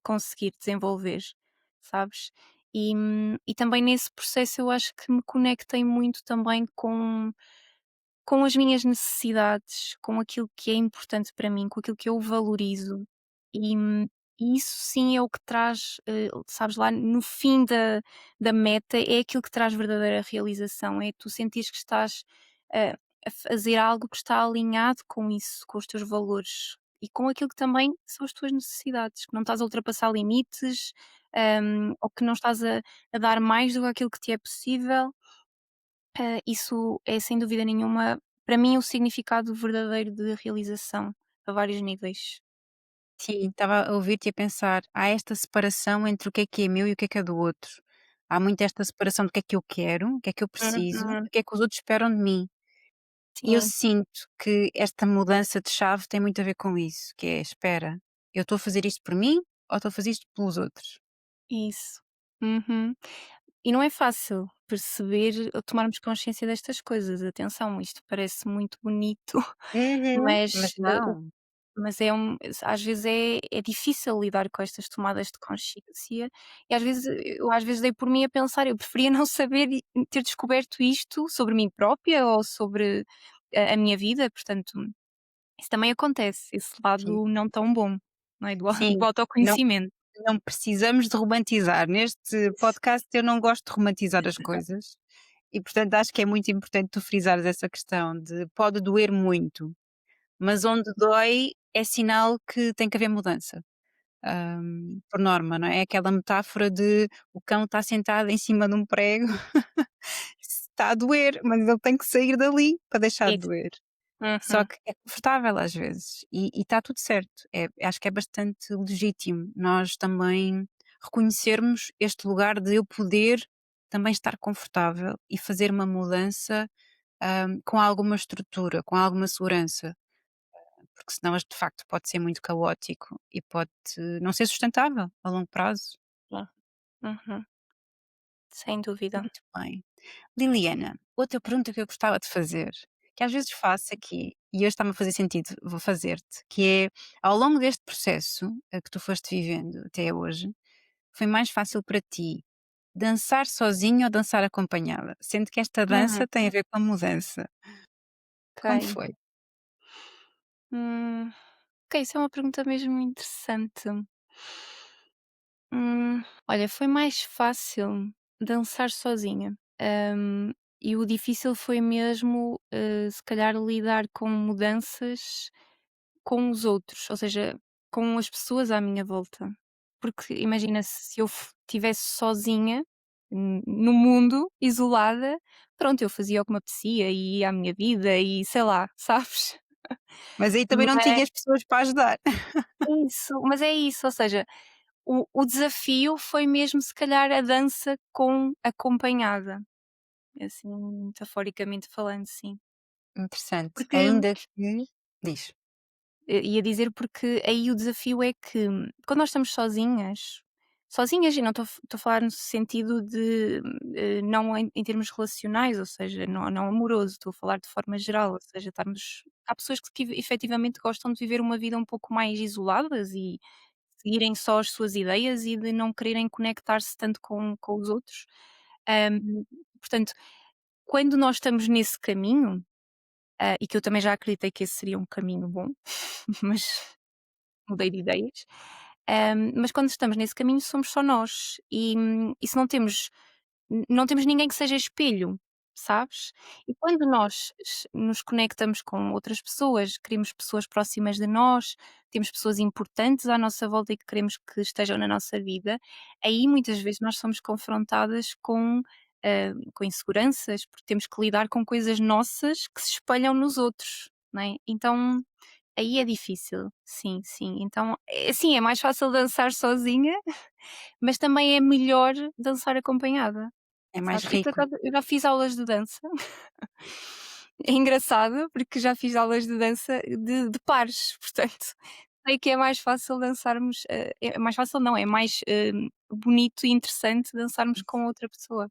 conseguir desenvolver, sabes? E também nesse processo eu acho que me conectei muito também com as minhas necessidades, com aquilo que é importante para mim, com aquilo que eu valorizo. E isso sim é o que traz, sabes, lá no fim da meta, é aquilo que traz verdadeira realização, é tu sentires que estás, a fazer algo que está alinhado com isso, com os teus valores e com aquilo que também são as tuas necessidades, que não estás a ultrapassar limites, ou que não estás a dar mais do que aquilo que te é possível. Isso é sem dúvida nenhuma, para mim, o significado verdadeiro de realização, a vários níveis. Sim, estava a ouvir-te e a pensar, há esta separação entre o que é meu e o que é do outro. Há muito esta separação do que é que eu quero, o que é que eu preciso e Uhum. o que é que os outros esperam de mim. E eu Sim, sinto que esta mudança de chave tem muito a ver com isso, que é, espera, eu estou a fazer isto por mim ou estou a fazer isto pelos outros? isso. Uhum. E não é fácil perceber ou tomarmos consciência destas coisas. Atenção, isto parece muito bonito, Uhum. Mas mas, não. mas às vezes é difícil lidar com estas tomadas de consciência e às vezes dei por mim a pensar, eu preferia não saber e ter descoberto isto sobre mim própria ou sobre a minha vida, portanto, isso também acontece, esse Sim, lado não tão bom, não é, do sim, do não, autoconhecimento. não precisamos de romantizar. Neste Isso. podcast eu não gosto de romantizar as coisas e, portanto, acho que é muito importante tu frisares essa questão de pode doer muito, mas onde dói é sinal que tem que haver mudança. Por norma, não é? É aquela metáfora de o cão está sentado em cima de um prego, está a doer, mas ele tem que sair dali para deixar de Isso. doer. Só Uhum. que é confortável às vezes e está tudo certo. Acho que é bastante legítimo nós também reconhecermos este lugar de eu poder também estar confortável e fazer uma mudança, com alguma estrutura, com alguma segurança, porque senão de facto pode ser muito caótico e pode não ser sustentável a longo prazo. É. Uhum. Sem dúvida. Muito bem. Liliana, outra pergunta que eu gostava de fazer, que às vezes faço aqui e hoje está-me a fazer sentido, vou fazer-te, que é ao longo deste processo que tu foste vivendo até hoje, foi mais fácil para ti dançar sozinha ou dançar acompanhada? Sendo que esta Uhum. dança tem a ver com a mudança. Como Ok. foi? Hum, ok, isso é uma pergunta mesmo interessante. Olha, foi mais fácil dançar sozinha. E o difícil foi mesmo, se calhar, lidar com mudanças com os outros, ou seja, com as pessoas à minha volta. Porque imagina se eu estivesse sozinha no mundo, isolada, pronto, eu fazia o que me apetecia e ia à minha vida e sei lá, sabes? Mas aí também não Mas tinhas pessoas para ajudar. mas é isso, ou seja, o desafio foi mesmo se calhar a dança com acompanhada. assim, metaforicamente falando, sim. Interessante. Porque Ainda que diz. ia dizer porque aí o desafio é que quando nós estamos sozinhas e não estou a falar no sentido de, não em termos relacionais, ou seja, não amoroso, estou a falar de forma geral, ou seja, estarmos há pessoas que efetivamente gostam de viver uma vida um pouco mais isoladas e seguirem só as suas ideias e de não quererem conectar-se tanto com os outros. Portanto, quando nós estamos nesse caminho, e que eu também já acreditei que esse seria um caminho bom, mas mudei de ideias. Mas quando estamos nesse caminho somos só nós e se não temos ninguém que seja espelho, sabes? E quando nós nos conectamos com outras pessoas, queremos pessoas próximas de nós, temos pessoas importantes à nossa volta e que queremos que estejam na nossa vida, aí muitas vezes nós somos confrontadas com inseguranças, porque temos que lidar com coisas nossas que se espelham nos outros, não é? Então aí é difícil, sim, sim. Então, sim, é mais fácil dançar sozinha, mas também é melhor dançar acompanhada, É mais sabes? E por rico. acaso eu já fiz aulas de dança. É engraçado, porque já fiz aulas de dança de pares, portanto, sei que é mais fácil dançarmos, é mais fácil não, é mais, bonito e interessante dançarmos com outra pessoa,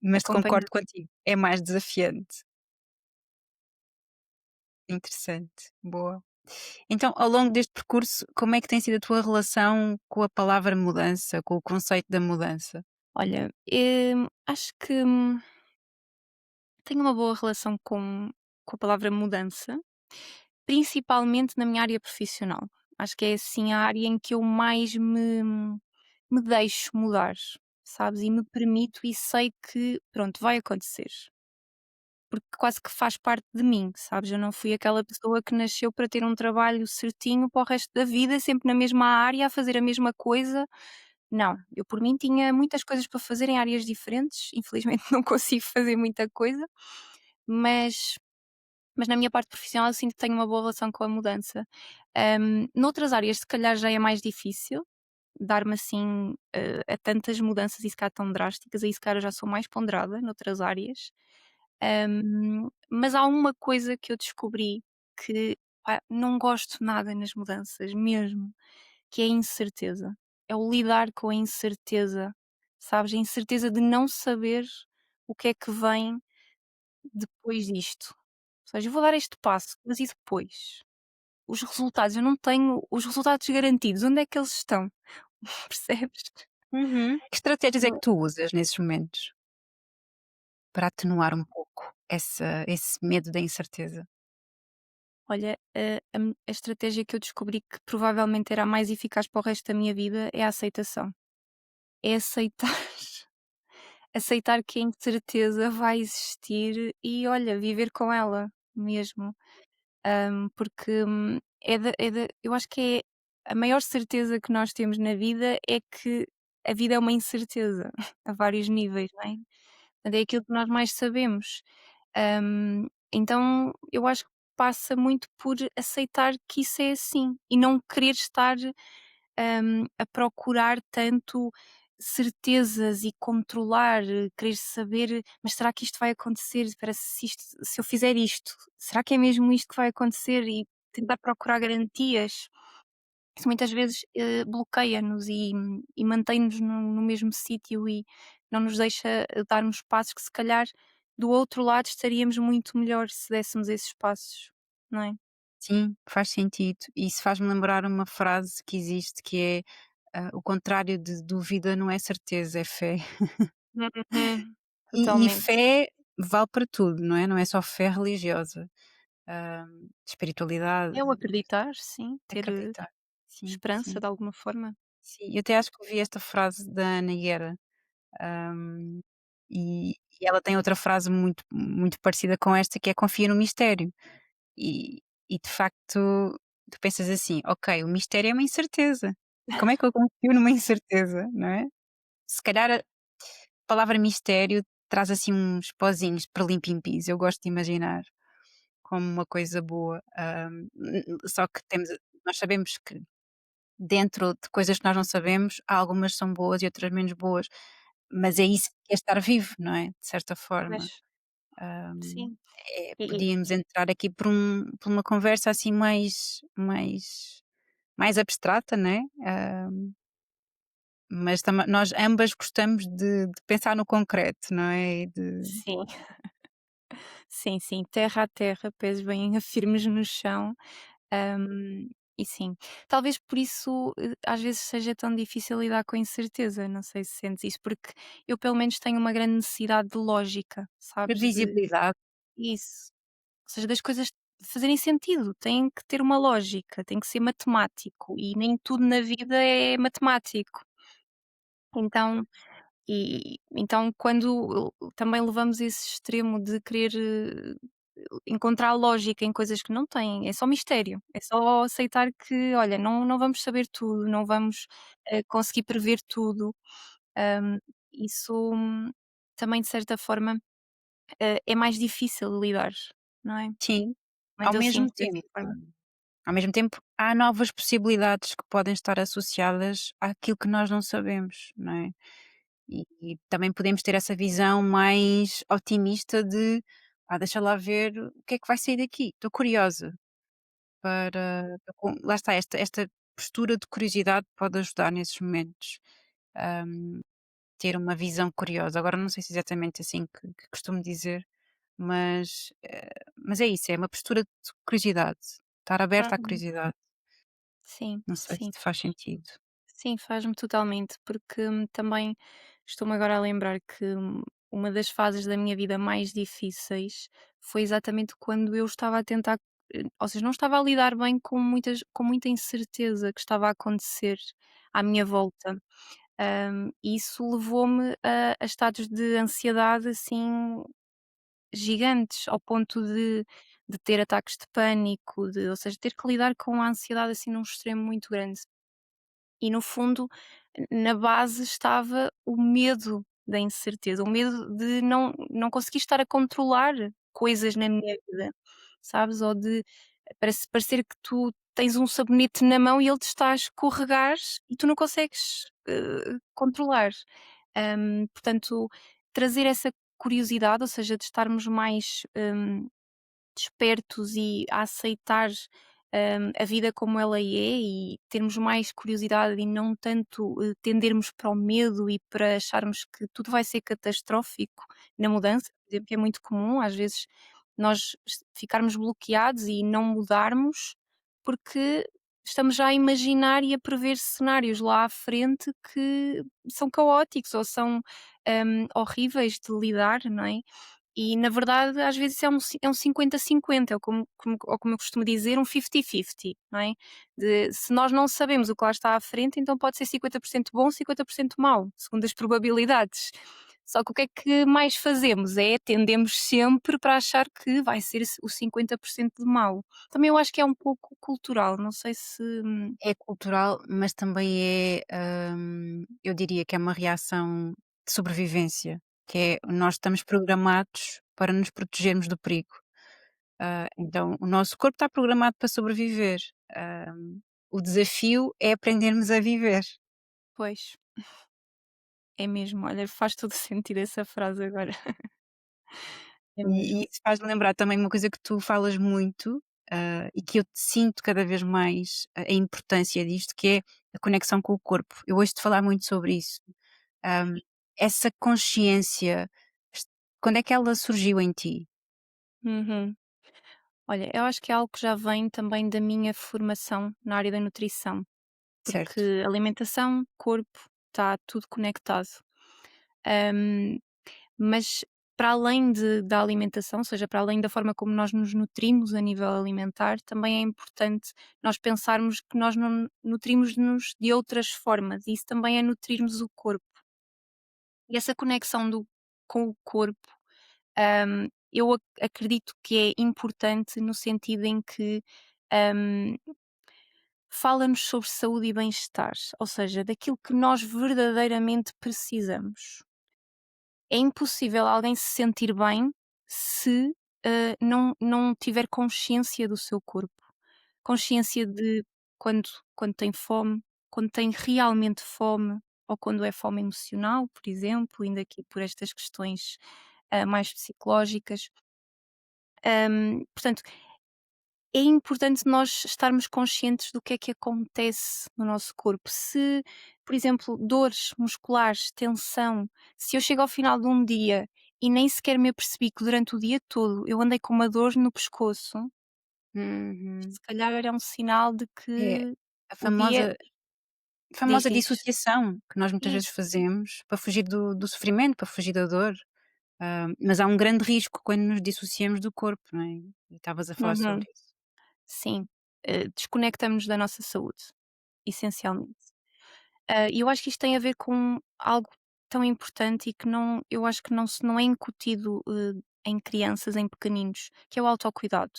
Mas concordo acompanhada. contigo, é mais desafiante. Interessante, boa. Então, ao longo deste percurso, como é que tem sido a tua relação com a palavra mudança, com o conceito da mudança? Olha, acho que, tenho uma boa relação com a palavra mudança. Principalmente na minha área profissional. Acho que é assim a área em que eu mais me deixo mudar, sabes? E me permito e sei que, pronto, vai acontecer. Porque quase que faz parte de mim, sabes? Eu não fui aquela pessoa que nasceu para ter um trabalho certinho para o resto da vida, sempre na mesma área, a fazer a mesma coisa. Não, eu por mim tinha muitas coisas para fazer em áreas diferentes. Infelizmente não consigo fazer muita coisa, mas na minha parte profissional eu sinto que tenho uma boa relação com a mudança. Noutras áreas se calhar já é mais difícil dar-me assim, a tantas mudanças e se calhar tão drásticas, aí se calhar eu já sou mais ponderada noutras áreas. Mas há uma coisa que eu descobri que, pá, não gosto nada nas mudanças mesmo, que é a incerteza. É o lidar com a incerteza, sabes? A incerteza de não saber o que é que vem depois disto. Ou seja, eu vou dar este passo, mas e depois? Os resultados, eu não tenho os resultados garantidos, onde é que eles estão? Percebes? Uhum. Que estratégias é que Não. tu usas nesses momentos para atenuar um pouco esse medo da incerteza? Olha, a estratégia que eu descobri que provavelmente era a mais eficaz para o resto da minha vida é a aceitação. É aceitar, aceitar que a incerteza vai existir e olha, viver com ela mesmo. Porque, eu acho que é a maior certeza que nós temos na vida é que a vida é uma incerteza a vários níveis, não é? Portanto, é aquilo que nós mais sabemos. Então eu acho que passa muito por aceitar que isso é assim e não querer estar, a procurar tanto certezas e controlar, querer saber: "Mas será que isto vai acontecer? Espera, se eu fizer isto, será que é mesmo isto que vai acontecer?" E tentar procurar garantias. Isso muitas vezes, bloqueia-nos e mantém-nos no mesmo sítio e não nos deixa, darmos passos que se calhar do outro lado estaríamos muito melhor se dessemos esses passos, não é? Sim, faz sentido. Isso faz-me lembrar uma frase que existe que é o contrário de dúvida não é certeza, é fé. Uhum. E Totalmente. fé vale para tudo, não é? Não é só fé religiosa. Espiritualidade, É o acreditar, sim, ter, acreditar. Sim, esperança sim, de alguma forma. sim. Eu até acho que ouvi esta frase da Ana Guerra, hum, e ela tem outra frase muito parecida com esta que é confia no mistério. E de facto, tu pensas assim: "Ok, o mistério é uma incerteza. Como é que eu confio numa incerteza?", não é? Se calhar a palavra mistério traz assim uns pozinhos perlimpimpis, eu gosto de imaginar como uma coisa boa, só que nós sabemos que dentro de coisas que nós não sabemos, há algumas são boas e outras menos boas. mas é isso que é estar vivo, não é? De certa forma. Pois, Hum, sim. E podíamos entrar aqui por uma conversa assim mais abstrata, né, mas nós ambas gostamos de pensar no concreto, não é? E de sim, sim, sim, terra a terra, pés bem firmes no chão. E sim, talvez por isso, às vezes seja tão difícil lidar com a incerteza, não sei se sentes isso, porque eu pelo menos tenho uma grande necessidade de lógica, sabes, de previsibilidade. isso, ou seja, das coisas fazerem sentido, tem que ter uma lógica, tem que ser matemático e nem tudo na vida é matemático. Então então quando também levamos esse extremo de querer, encontrar lógica em coisas que não têm, é só mistério, é só aceitar que, olha, não vamos saber tudo, não vamos, conseguir prever tudo. Hum, isso também de certa forma, é mais difícil de lidar, não é? Pelo Sim, ao menos eu mesmo sinto dessa tempo forma. ao mesmo tempo há novas possibilidades que podem estar associadas àquilo que nós não sabemos, não é? E também podemos ter essa visão mais otimista de: "Ah, deixa lá ver o que é que vai sair daqui, estou curiosa", para com lá está, esta postura de curiosidade pode ajudar nesses momentos, hum, ter uma visão curiosa. Agora não sei se é exatamente assim que costumo dizer, mas é isso, é uma postura de curiosidade, estar aberta à Uhum. curiosidade. Sim, Não sei sim. se faz sentido. Sim, faz-me totalmente, porque também estou-me agora a lembrar que uma das fases da minha vida mais difíceis foi exatamente quando eu estava a tentar, ou seja, não estava a lidar bem com muita incerteza que estava a acontecer à minha volta. E isso levou-me a estados de ansiedade assim gigantes, ao ponto de ter ataques de pânico, ou seja, ter que lidar com a ansiedade assim num extremo muito grande. E no fundo, na base estava o medo da incerteza, o medo de não conseguir estar a controlar coisas na minha vida, sabes? Ou de parecer que tu tens um sabonete na mão e ele te está a escorregar e tu não consegues, controlar. Portanto, trazer essa curiosidade, ou seja, de estarmos mais, despertos e a aceitar, a vida como ela é e termos mais curiosidade e não tanto, tendermos para o medo e para acharmos que tudo vai ser catastrófico na mudança, por exemplo, que é muito comum às vezes nós ficarmos bloqueados e não mudarmos, porque estamos já a imaginar e a prever cenários lá à frente que são caóticos ou são, horríveis de lidar, não é? E na verdade às vezes é um 50-50, é como eu costumo dizer, um 50-50, não é? Se nós não sabemos o que lá está à frente, então pode ser 50% bom, 50% mau, segundo as probabilidades. Só que o que é que mais fazemos? Tendemos sempre para achar que vai ser o 50% de mau. Também eu acho que é um pouco cultural, não sei se É cultural, mas também eu diria que é uma reação de sobrevivência, que é nós estamos programados para nos protegermos do perigo. Então o nosso corpo está programado para sobreviver. O desafio é aprendermos a viver. pois, é mesmo, olha, faz todo sentido essa frase agora. É E mesmo. isso faz-me lembrar também uma coisa que tu falas muito, e que eu sinto cada vez mais a importância disto, que é a conexão com o corpo. Eu ouço-te falar muito sobre isso. Hum, essa consciência, est quando é que ela surgiu em ti? Uhum. Olha, eu acho que é algo que já vem também da minha formação na área da nutrição, Certo. porque alimentação, corpo, está tudo conectado. Hum, mas para além da alimentação, ou seja, para além da forma como nós nos nutrimos a nível alimentar, também é importante nós pensarmos que nós não nutrimos-nos de outras formas, e isso também é nutrirmos o corpo. E essa conexão com o corpo, eu acredito que é importante no sentido em que, hum, fala-nos sobre saúde e bem-estar, ou seja, daquilo que nós verdadeiramente precisamos. É impossível alguém se sentir bem se, não tiver consciência do seu corpo, consciência de quando quando tem fome, quando tem realmente fome, ou quando é fome emocional, por exemplo, indo aqui por estas questões, mais psicológicas. Portanto, é importante nós estarmos conscientes do que é que acontece no nosso corpo. Se, por exemplo, dores musculares, tensão, se eu chego ao final de um dia e nem sequer me apercebi que durante o dia todo eu andei com uma dor no pescoço, Uhum. se calhar era um sinal de É que a o dia diz, famosa diz. dissociação que nós muitas vezes Isso. fazemos para fugir do sofrimento, para fugir da dor. Mas há um grande risco quando nos dissociamos do corpo, não é? E estavas a falar Uhum. sobre isso. Sim. Desconectamos da nossa saúde, essencialmente. E eu acho que isto tem a ver com algo tão importante e que não eu acho que não é incutido, em crianças, em pequeninos, que é o autocuidado.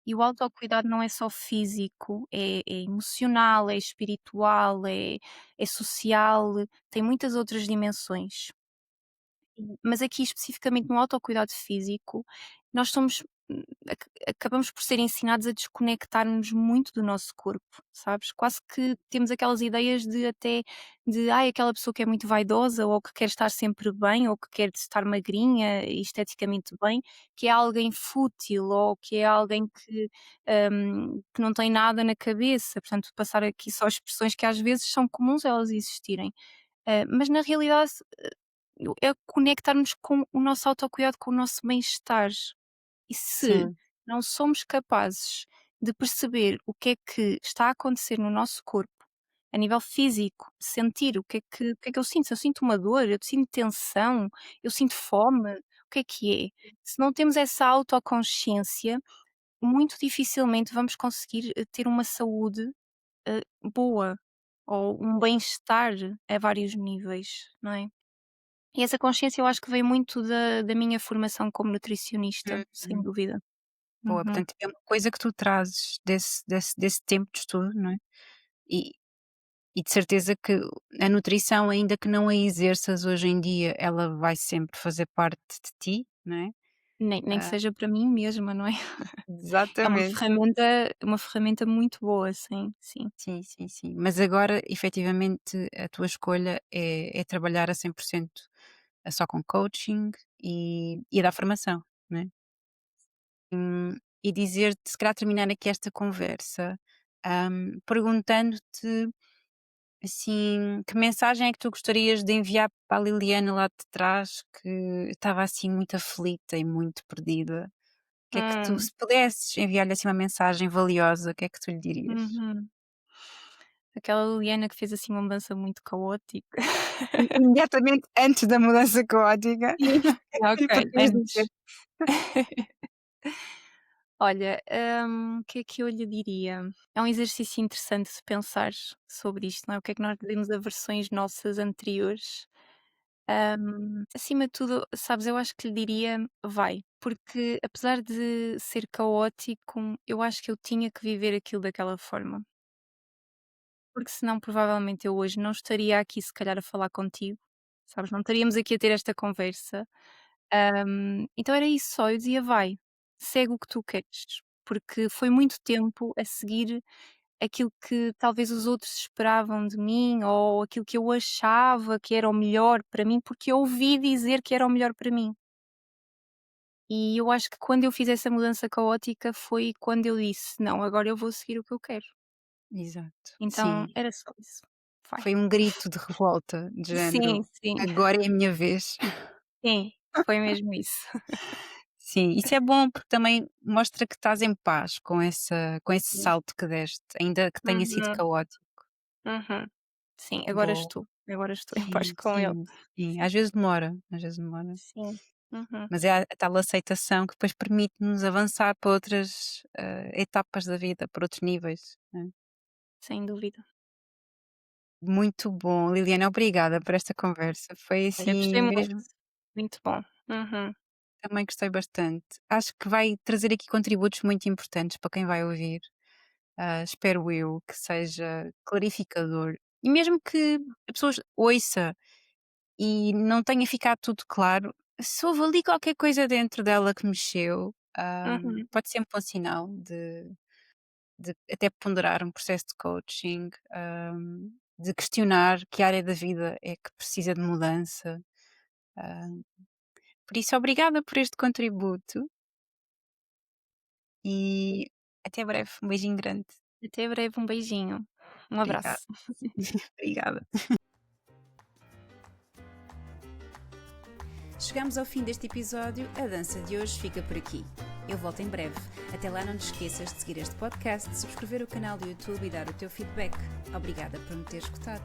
E o autocuidado não é só físico, é emocional, é espiritual, é social, tem muitas outras dimensões. Mas aqui especificamente no autocuidado físico, nós somos acabamos por ser ensinados a desconectar-nos muito do nosso corpo, sabes? Quase que temos aquelas ideias de até de: "Ai, aquela pessoa que é muito vaidosa ou que quer estar sempre bem ou que quer estar magrinha e esteticamente bem, que é alguém fútil ou que é alguém que não tem nada na cabeça". Portanto, passar aqui só expressões que às vezes são comuns elas existirem. Mas na realidade é conectarmos com o nosso autocuidado, com o nosso bem-estar. E se Sim. não somos capazes de perceber o que é que está a acontecer no nosso corpo, a nível físico, de sentir o que é que eu sinto, se eu sinto uma dor, eu sinto tensão, eu sinto fome, o que é que é? Se não temos essa autoconsciência, muito dificilmente vamos conseguir, ter uma saúde, boa, ou um bem-estar a vários níveis, não é? E essa consciência eu acho que veio muito da minha formação como nutricionista, sem Uhum. dúvida. Boa, Uhum. portanto, é uma coisa que tu trazes desse tempo de estudo, não é? E e de certeza que a nutrição, ainda que não a exerças hoje em dia, ela vai sempre fazer parte de ti, não é? Nem que Ah, seja para mim mesma, não é? É exatamente. uma ferramenta muito boa, sim, sim. Sim, sim, sim. Mas agora, efetivamente, a tua escolha é trabalhar a 100% só com coaching e dar formação, não é? E dizer-te, se calhar terminar aqui esta conversa, perguntando-te, assim, que mensagem é que tu gostarias de enviar para a Liliana lá de trás, que estava assim muito aflita e muito perdida? O que é que tu, Hum, se pudesses enviar-lhe assim uma mensagem valiosa, o que é que tu lhe dirias? uhum. Aquela Liliana que fez assim uma mudança muito caótica. Imediatamente antes da mudança caótica, Sim. e Ok, podias dizer. antes. Olha, o que é que eu lhe diria? É um exercício interessante de pensar sobre isto, não é? O que é que nós dizemos a versões nossas anteriores. Acima de tudo, sabes, eu acho que lhe diria: "Vai", porque apesar de ser caótico, eu acho que eu tinha que viver aquilo daquela forma, porque senão provavelmente eu hoje não estaria aqui se calhar a falar contigo, sabes, não estaríamos aqui a ter esta conversa. Então era isso só, eu dizia: "Vai, segue o que tu queres", porque foi muito tempo a seguir aquilo que talvez os outros esperavam de mim ou aquilo que eu achava que era o melhor para mim, porque eu ouvi dizer que era o melhor para mim. E eu acho que quando eu fiz essa mudança caótica foi quando eu disse: "Não, agora eu vou seguir o que eu quero". Exato, Então sim. era só isso. Vai. Foi um grito de revolta, de Sim, género: sim, "Agora é a minha vez". sim, foi mesmo isso. Sim, isso é bom porque também mostra que estás em paz com esse Sim. salto que deste, ainda que tenha sido Uhum, caótico. uhum. Sim, Boa. agora estou em paz Sim, com ele. sim, sim. Sim, Às vezes demora. sim. Uhum, Mas é a tal aceitação que depois permite-nos avançar para outras, etapas da vida, para outros níveis, né. sem dúvida. Muito bom, Liliana, obrigada por esta conversa. Foi Olha, assim gostei muito, mesmo, muito bom. Uhum, também gostei bastante. Acho que vai trazer aqui contributos muito importantes para quem vai ouvir. Espero eu que seja clarificador. E mesmo que a pessoa ouça e não tenha ficado tudo claro, se houve ali qualquer coisa dentro dela que mexeu, uhum. pode ser um bom sinal de até ponderar um processo de coaching. de questionar que área da vida é que precisa de mudança. Ah, por isso, obrigada por este contributo e até breve. Um beijinho grande. Até breve, um beijinho. Um Obrigada. abraço. Obrigada. Chegamos ao fim deste episódio, a dança de hoje fica por aqui. Eu volto em breve. Até lá não te esqueças de seguir este podcast, subscrever o canal do YouTube e dar o teu feedback. Obrigada por me ter escutado.